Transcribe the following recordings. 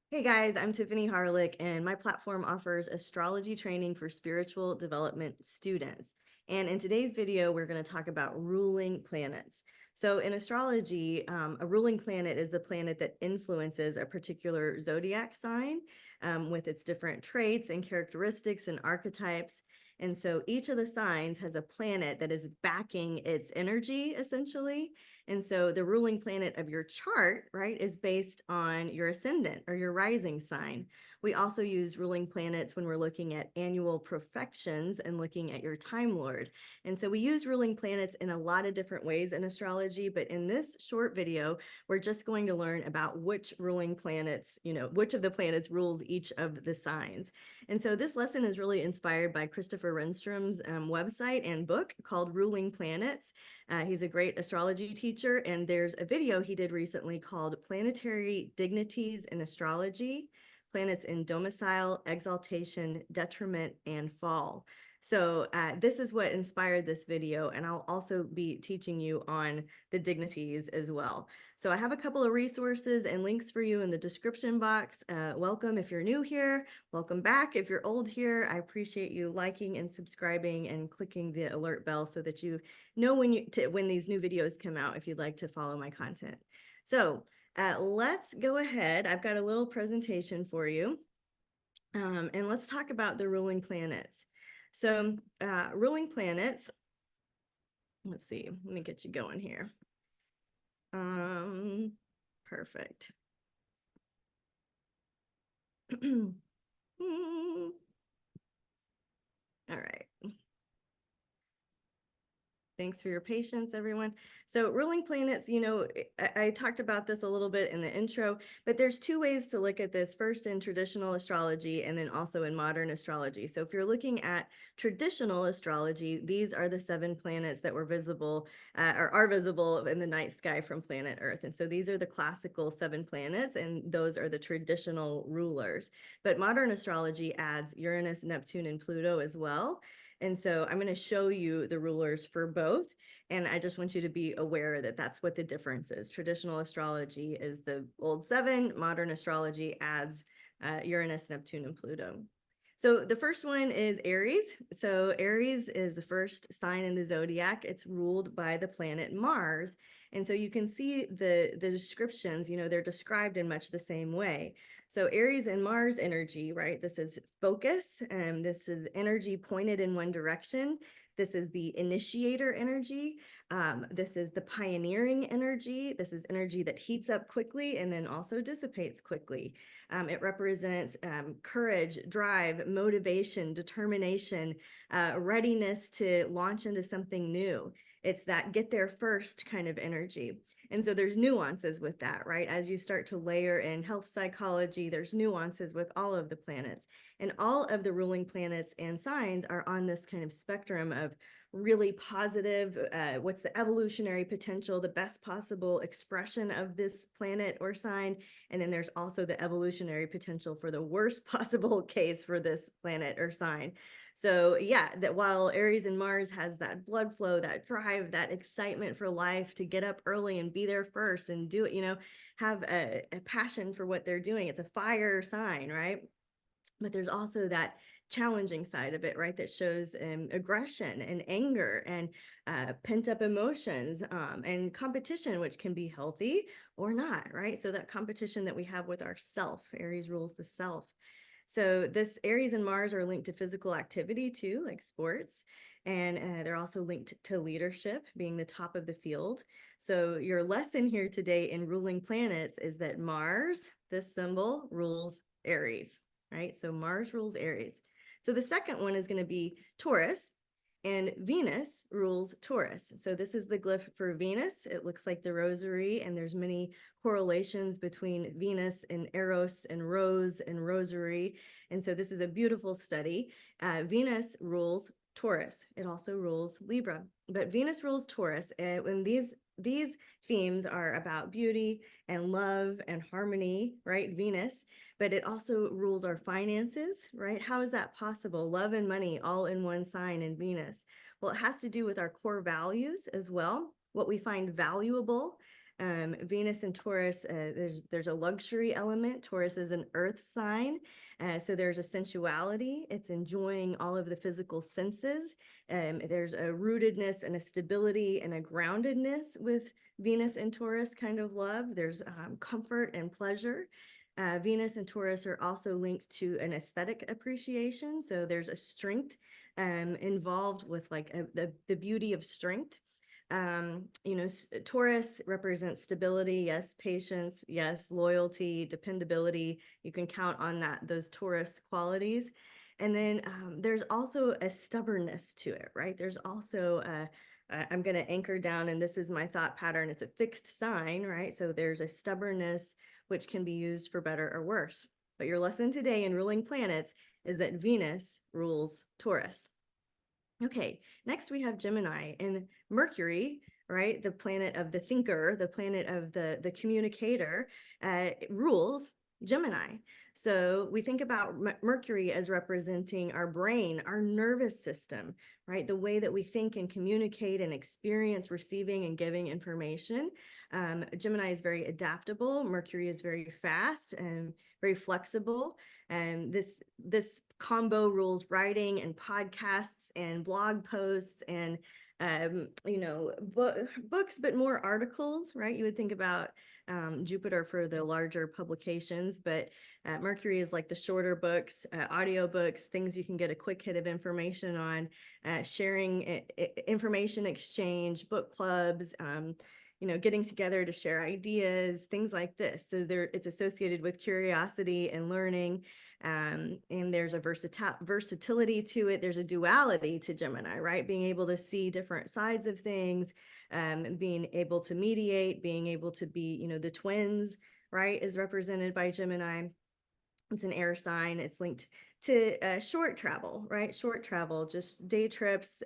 Hey guys, I'm Tiffany Harelik, and my platform offers astrology training for spiritual development students. And in today's video, we're going to talk about ruling planets. So in astrology, a ruling planet is the planet that influences a particular zodiac sign with its different traits and characteristics and archetypes. And so each of the signs has a planet that is backing its energy, essentially. And so the ruling planet of your chart, right, is based on your ascendant or your rising sign. We also use ruling planets when we're looking at annual profections and looking at your time lord. And so we use ruling planets in a lot of different ways in astrology, but in this short video, we're just going to learn about which ruling planets, which of the planets rules each of the signs. And so this lesson is really inspired by Christopher Renstrom's website and book called Ruling Planets. He's a great astrology teacher, and there's a video he did recently called Planetary Dignities in Astrology, Planets in Domicile, Exaltation, Detriment, and Fall. So this is what inspired this video, and I'll also be teaching you on the dignities as well. So I have a couple of resources and links for you in the description box. Welcome if you're new here. Welcome back if you're old here. I appreciate you liking and subscribing and clicking the alert bell so that you know when these new videos come out if you'd like to follow my content. So let's go ahead. I've got a little presentation for you. And let's talk about the ruling planets. So ruling planets, let's see, let me get you going here. Perfect. All right. Thanks for your patience, everyone. So ruling planets, I talked about this a little bit in the intro, but there's two ways to look at this. First, in traditional astrology, and then also in modern astrology. So if you're looking at traditional astrology, these are the 7 planets that were visible or are visible in the night sky from planet Earth. And so these are the classical 7 planets, and those are the traditional rulers. But modern astrology adds Uranus, Neptune, and Pluto as well. And so I'm going to show you the rulers for both. And I just want you to be aware that that's what the difference is. Traditional astrology is the old 7. Modern astrology adds Uranus, Neptune, and Pluto. So the first one is Aries. So Aries is the first sign in the zodiac. It's ruled by the planet Mars. And so you can see the descriptions, they're described in much the same way. So Aries and Mars energy, right? This is focus, and this is energy pointed in one direction. This is the initiator energy. This is the pioneering energy. This is energy that heats up quickly and then also dissipates quickly. It represents courage, drive, motivation, determination, readiness to launch into something new. It's that get there first kind of energy. And so there's nuances with that, right? As you start to layer in health psychology, there's nuances with all of the planets. And all of the ruling planets and signs are on this kind of spectrum of really positive, what's the evolutionary potential, the best possible expression of this planet or sign. And then there's also the evolutionary potential for the worst possible case for this planet or sign. So yeah, that while Aries and Mars has that blood flow, that drive, that excitement for life to get up early and be there first and do it, have a passion for what they're doing. It's a fire sign, right? But there's also that challenging side of it, right? That shows aggression and anger and pent up emotions and competition, which can be healthy or not, right? So that competition that we have with ourself, Aries rules the self. So this Aries and Mars are linked to physical activity too, like sports. And they're also linked to leadership, being the top of the field. So your lesson here today in ruling planets is that Mars, this symbol, rules Aries, right? So Mars rules Aries. So the second one is going to be Taurus, and Venus rules Taurus. So this is the glyph for Venus. It looks like the rosary, and there's many correlations between Venus and Eros and Rose and rosary. And so this is a beautiful study. Venus rules Taurus. It also rules Libra, but Venus rules Taurus. And when these themes are about beauty and love and harmony, right? Venus, but it also rules our finances, right? How is that possible? Love and money all in one sign in Venus. Well, it has to do with our core values as well, what we find valuable. Venus and Taurus, there's a luxury element. Taurus is an earth sign. So there's a sensuality. It's enjoying all of the physical senses. There's a rootedness and a stability and a groundedness with Venus and Taurus kind of love. There's comfort and pleasure. Venus and Taurus are also linked to an aesthetic appreciation. So there's a strength involved with like the beauty of strength. Taurus represents stability, yes, patience, yes, loyalty, dependability. You can count on those Taurus qualities. And then there's also a stubbornness to it, right? There's also I'm going to anchor down, and this is my thought pattern. It's a fixed sign, right? So there's a stubbornness which can be used for better or worse. But your lesson today in ruling planets is that Venus rules Taurus. Okay, next we have Gemini, and Mercury, right? The planet of the thinker, the planet of the communicator, rules Gemini. So we think about Mercury as representing our brain, our nervous system, right? The way that we think and communicate and experience receiving and giving information. Gemini is very adaptable. Mercury is very fast and very flexible. And this combo rules writing and podcasts and blog posts and books, but more articles, right? You would think about Jupiter for the larger publications, but Mercury is like the shorter books, audio books, things you can get a quick hit of information on, sharing information exchange, book clubs, getting together to share ideas, things like this. So it's associated with curiosity and learning. And there's a versatility to it. There's a duality to Gemini, right? Being able to see different sides of things, being able to mediate, being able to be, the twins, right, is represented by Gemini. It's an air sign. It's linked to short travel, right? Short travel, just day trips,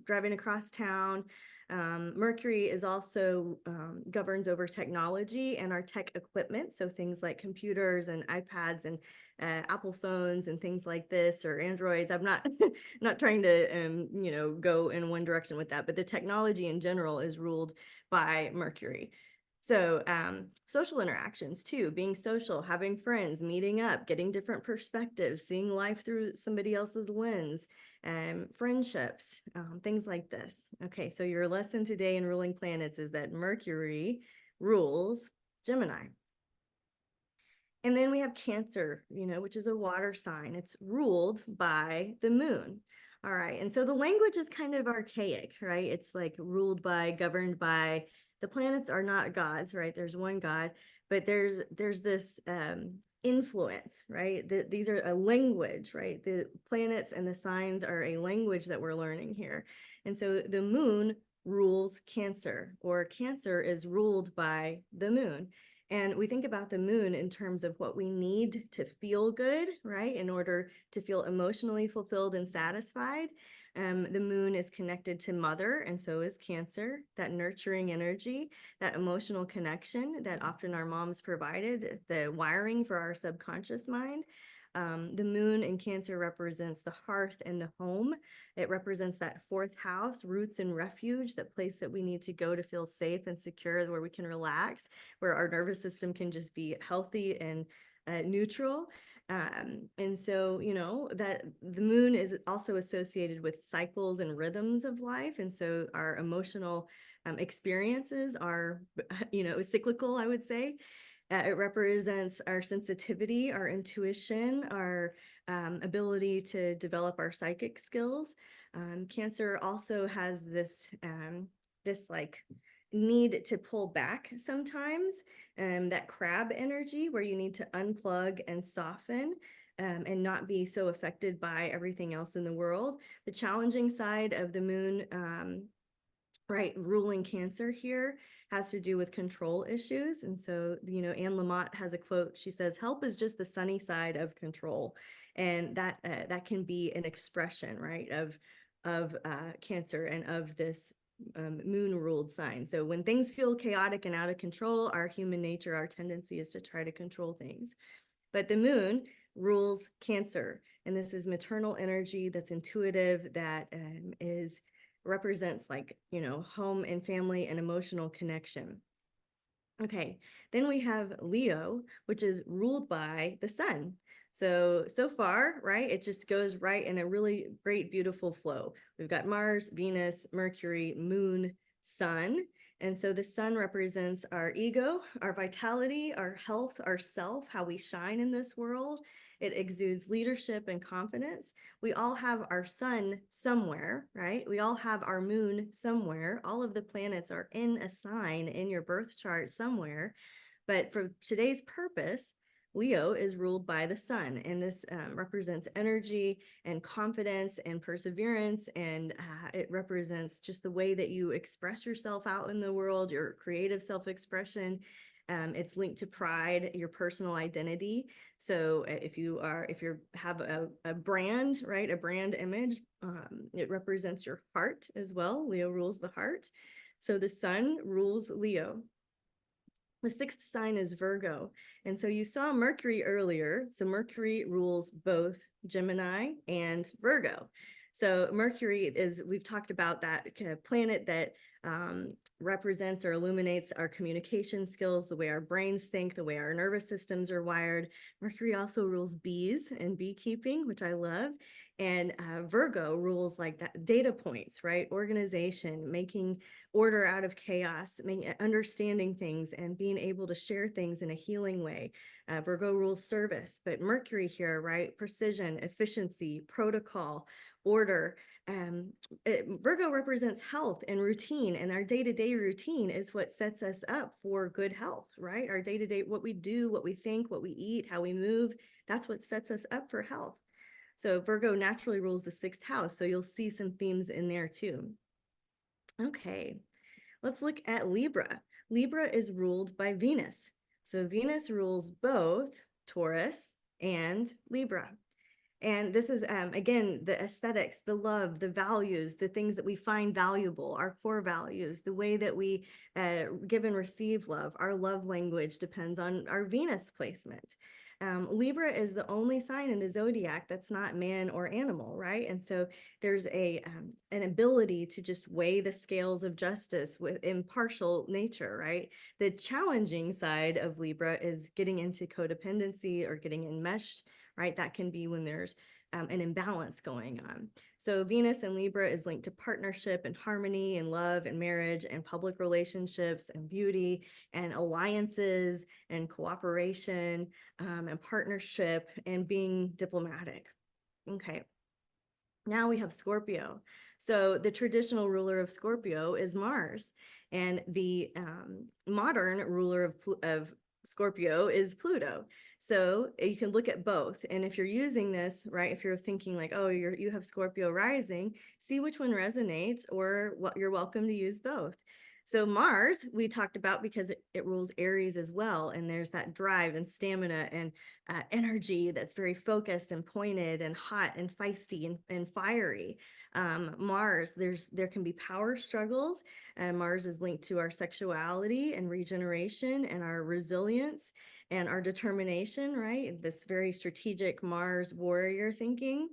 driving across town. Mercury is also governs over technology and our tech equipment. So things like computers and iPads and Apple phones and things like this, or Androids. I'm not not trying to go in one direction with that, but the technology in general is ruled by Mercury. So social interactions too, being social, having friends, meeting up, getting different perspectives, seeing life through somebody else's lens, friendships, things like this. Okay, so your lesson today in ruling planets is that Mercury rules Gemini. And then we have Cancer, which is a water sign. It's ruled by the moon. All right. And so the language is kind of archaic, right? It's like ruled by, governed by. The planets are not gods, right? There's one God, but there's this influence, right? These are a language, right? The planets and the signs are a language that we're learning here. And so the moon rules Cancer, or Cancer is ruled by the moon. And we think about the moon in terms of what we need to feel good, right? In order to feel emotionally fulfilled and satisfied. The moon is connected to mother, and so is Cancer, that nurturing energy, that emotional connection that often our moms provided, the wiring for our subconscious mind. The moon in Cancer represents the hearth and the home. It represents that fourth house, roots and refuge, that place that we need to go to feel safe and secure, where we can relax, where our nervous system can just be healthy and neutral. And so, that the moon is also associated with cycles and rhythms of life. And so our emotional experiences are, cyclical, I would say. It represents our sensitivity, our intuition, our ability to develop our psychic skills. Cancer also has this like need to pull back sometimes, that crab energy where you need to unplug and soften. And not be so affected by everything else in the world. The challenging side of the moon, right, ruling Cancer here has to do with control issues. And so, Anne Lamott has a quote. She says, "Help is just the sunny side of control." And that can be an expression, right, of Cancer and of this moon ruled sign. So when things feel chaotic and out of control, our human nature, our tendency is to try to control things. But the moon rules Cancer, and this is maternal energy that's intuitive, that represents like, home and family and emotional connection. Okay, then we have Leo, which is ruled by the sun. So far, right, it just goes right in a really great, beautiful flow. We've got Mars, Venus, Mercury, Moon, Sun. And so the sun represents our ego, our vitality, our health, our self, how we shine in this world. It exudes leadership and confidence. We all have our sun somewhere, right? We all have our moon somewhere. All of the planets are in a sign in your birth chart somewhere. But for today's purpose, Leo is ruled by the sun, and this represents energy and confidence and perseverance, and it represents just the way that you express yourself out in the world, your creative self-expression. It's linked to pride, your personal identity. So if you have a brand, right, a brand image, it represents your heart as well. Leo rules the heart. So the sun rules Leo. The sixth sign is Virgo. And so you saw Mercury earlier. So Mercury rules both Gemini and Virgo. So Mercury is, we've talked about that kind of planet that represents or illuminates our communication skills, the way our brains think, the way our nervous systems are wired. Mercury also rules bees and beekeeping, which I love. And Virgo rules like that data points, right? Organization, making order out of chaos, understanding things and being able to share things in a healing way. Virgo rules service, but Mercury here, right? Precision, efficiency, protocol, order. Virgo represents health and routine, and our day-to-day routine is what sets us up for good health, right? Our day-to-day, what we do, what we think, what we eat, how we move, that's what sets us up for health. So Virgo naturally rules the sixth house, so you'll see some themes in there too. Okay, let's look at Libra. Libra is ruled by Venus. So Venus rules both Taurus and Libra. And this is, again, the aesthetics, the love, the values, the things that we find valuable, our core values, the way that we give and receive love. Our love language depends on our Venus placement. Libra is the only sign in the zodiac that's not man or animal, right? And so there's an ability to just weigh the scales of justice with impartial nature, right? The challenging side of Libra is getting into codependency or getting enmeshed, right? That can be when there's an imbalance going on. So Venus and Libra is linked to partnership and harmony and love and marriage and public relationships and beauty and alliances and cooperation and partnership and being diplomatic. Okay. Now we have Scorpio. So the traditional ruler of Scorpio is Mars, and the modern ruler of Scorpio is Pluto. So you can look at both. And if you're using this, right, if you're thinking like, oh, you have Scorpio rising, see which one resonates, or what you're welcome to use both. So Mars, we talked about because it rules Aries as well. And there's that drive and stamina and energy that's very focused and pointed and hot and feisty and fiery. Mars, there can be power struggles. Mars is linked to our sexuality and regeneration and our resilience and our determination, right? This very strategic Mars warrior thinking.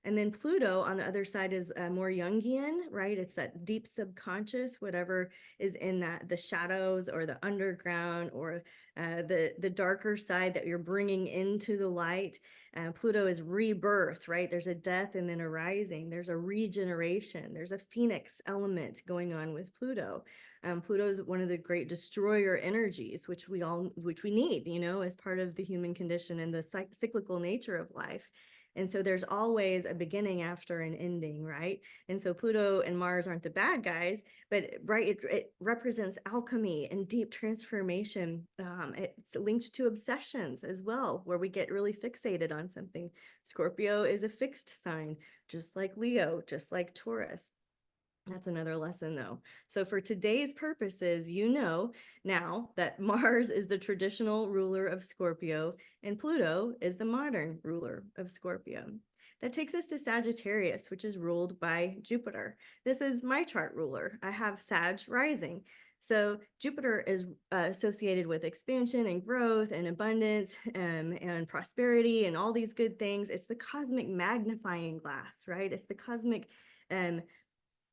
And then Pluto on the other side is more Jungian, right? It's that deep subconscious, whatever is in the shadows or the underground or the darker side that you're bringing into the light. Pluto is rebirth, right? There's a death and then a rising. There's a regeneration. There's a phoenix element going on with Pluto. Pluto is one of the great destroyer energies, which we need, as part of the human condition and the cyclical nature of life. And so there's always a beginning after an ending, right? And so Pluto and Mars aren't the bad guys, but right, it represents alchemy and deep transformation. It's linked to obsessions as well, where we get really fixated on something. Scorpio is a fixed sign, just like Leo, just like Taurus. That's another lesson though. So for today's purposes, now that Mars is the traditional ruler of Scorpio and Pluto is the modern ruler of Scorpio. That takes us to Sagittarius, which is ruled by Jupiter. This is my chart ruler. I have Sag rising. So Jupiter is associated with expansion and growth and abundance and prosperity and all these good things. It's the cosmic magnifying glass, right? It's the cosmic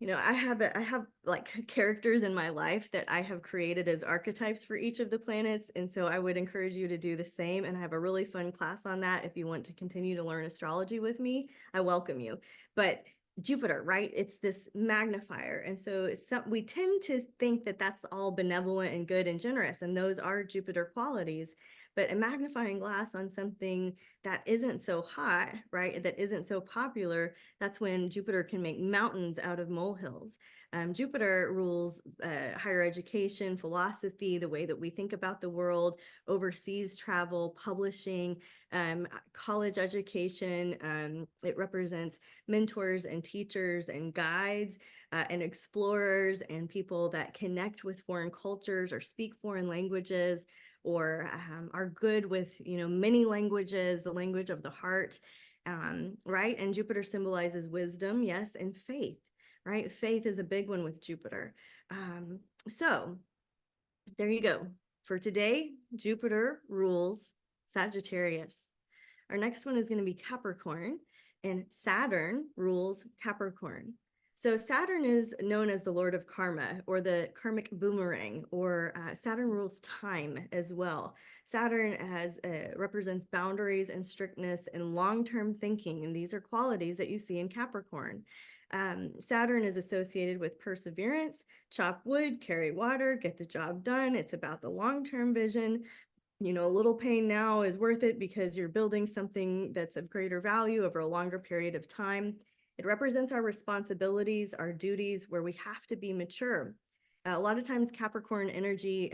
I have like characters in my life that I have created as archetypes for each of the planets. And so I would encourage you to do the same. And I have a really fun class on that. If you want to continue to learn astrology with me, I welcome you. But Jupiter, right? It's this magnifier. And so we tend to think that that's all benevolent and good and generous. And those are Jupiter qualities. But a magnifying glass on something that isn't so hot, right? That isn't so popular, that's when Jupiter can make mountains out of molehills. Jupiter rules higher education, philosophy, the way that we think about the world, overseas travel, publishing, college education. It represents mentors and teachers and guides and explorers and people that connect with foreign cultures or speak foreign languages or are good with, many languages, the language of the heart, right? And Jupiter symbolizes wisdom, yes, and faith, right? Faith is a big one with Jupiter. So there you go. For today, Jupiter rules Sagittarius. Our next one is going to be Capricorn, and Saturn rules Capricorn. So Saturn is known as the Lord of Karma or the karmic boomerang, or Saturn rules time as well. Saturn represents boundaries and strictness and long-term thinking, and these are qualities that you see in Capricorn. Saturn is associated with perseverance, chop wood, carry water, get the job done. It's about the long-term vision. A little pain now is worth it because you're building something that's of greater value over a longer period of time. It represents our responsibilities, our duties, where we have to be mature. A lot of times Capricorn energy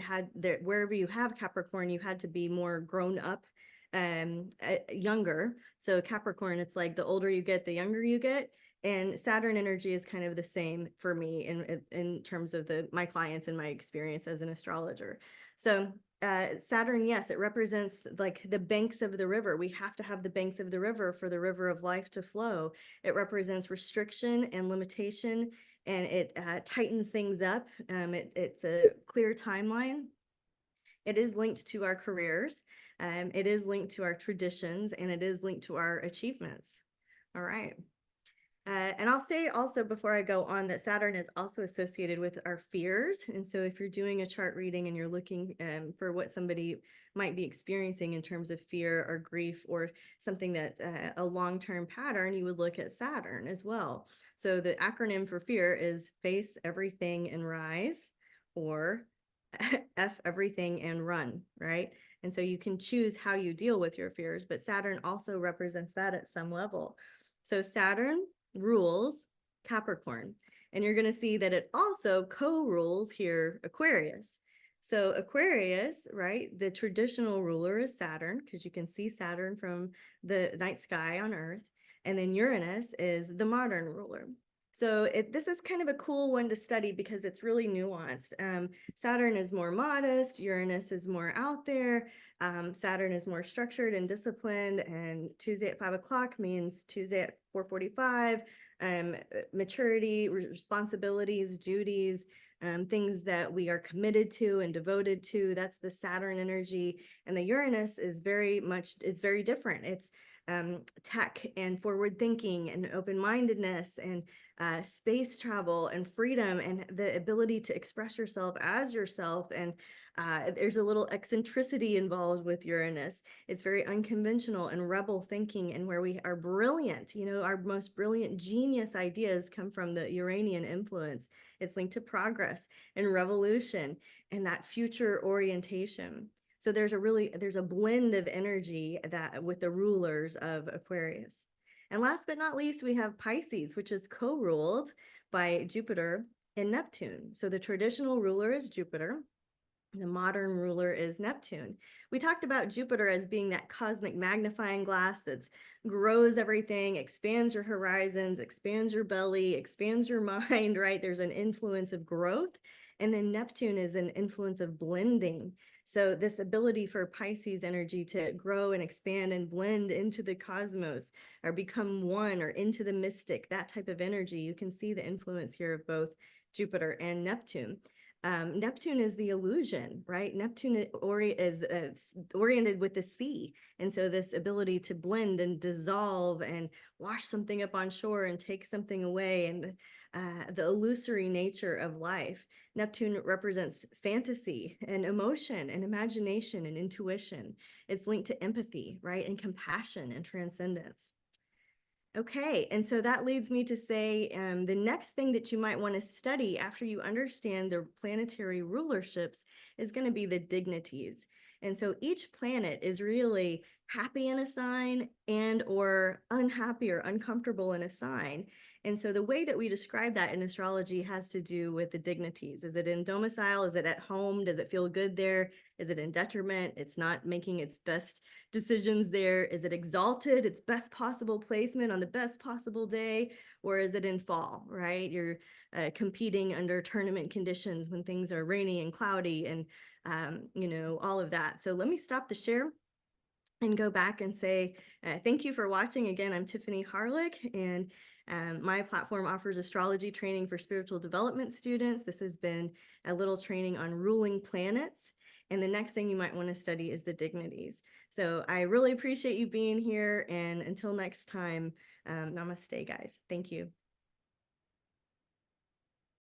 wherever you have Capricorn, you had to be more grown up, younger. So Capricorn, it's like the older you get, the younger you get. And Saturn energy is kind of the same for me in terms of my clients and my experience as an astrologer. So Saturn, yes, it represents like the banks of the river. We have to have the banks of the river for the river of life to flow. It represents restriction and limitation, and it tightens things up. It's a clear timeline. It is linked to our careers. It is linked to our traditions, and it is linked to our achievements. All right. And I'll say also before I go on that Saturn is also associated with our fears. And so if you're doing a chart reading and you're looking for what somebody might be experiencing in terms of fear or grief or something that a long-term pattern, you would look at Saturn as well. So the acronym for fear is face everything and rise, or F everything and run, right? And so you can choose how you deal with your fears, but Saturn also represents that at some level. So Saturn rules Capricorn, and you're going to see that it also co-rules here Aquarius. So Aquarius, right, the traditional ruler is Saturn, because you can see Saturn from the night sky on Earth, and then Uranus is the modern ruler. So this is kind of a cool one to study because it's really nuanced. Saturn is more modest, Uranus is more out there, Saturn is more structured and disciplined, and Tuesday at 5 o'clock means Tuesday at 4:45, maturity, responsibilities, duties, things that we are committed to and devoted to. That's the Saturn energy. And the Uranus is it's very different. It's tech and forward thinking and open-mindedness and space travel and freedom and the ability to express yourself as yourself. And there's a little eccentricity involved with Uranus. It's very unconventional and rebel thinking, and where we are brilliant. Our most brilliant genius ideas come from the Uranian influence. It's linked to progress and revolution and that future orientation. So there's a blend of energy that with the rulers of Aquarius. And last but not least, we have Pisces, which is co-ruled by Jupiter and Neptune. So the traditional ruler is Jupiter. The modern ruler is Neptune. We talked about Jupiter as being that cosmic magnifying glass that grows everything, expands your horizons, expands your belly, expands your mind, right? There's an influence of growth. And then Neptune is an influence of blending. So this ability for Pisces energy to grow and expand and blend into the cosmos or become one or into the mystic, that type of energy, you can see the influence here of both Jupiter and Neptune. Neptune is the illusion, right? Neptune is oriented with the sea. And so this ability to blend and dissolve and wash something up on shore and take something away, and the illusory nature of life. Neptune represents fantasy and emotion and imagination and intuition. It's linked to empathy, right? And compassion and transcendence. Okay, and so that leads me to say the next thing that you might want to study after you understand the planetary rulerships is going to be the dignities. And so each planet is really happy in a sign and or unhappy or uncomfortable in a sign. And so the way that we describe that in astrology has to do with the dignities. Is it in domicile? Is it at home? Does it feel good there? Is it in detriment? It's not making its best decisions there. Is it exalted, its best possible placement on the best possible day? Or is it in fall, right? You're competing under tournament conditions when things are rainy and cloudy and, all of that. So let me stop the share and go back and say thank you for watching. Again, I'm Tiffany Harelik, and my platform offers astrology training for spiritual development students. This has been a little training on ruling planets. And the next thing you might want to study is the dignities. So I really appreciate you being here. And until next time, namaste, guys. Thank you.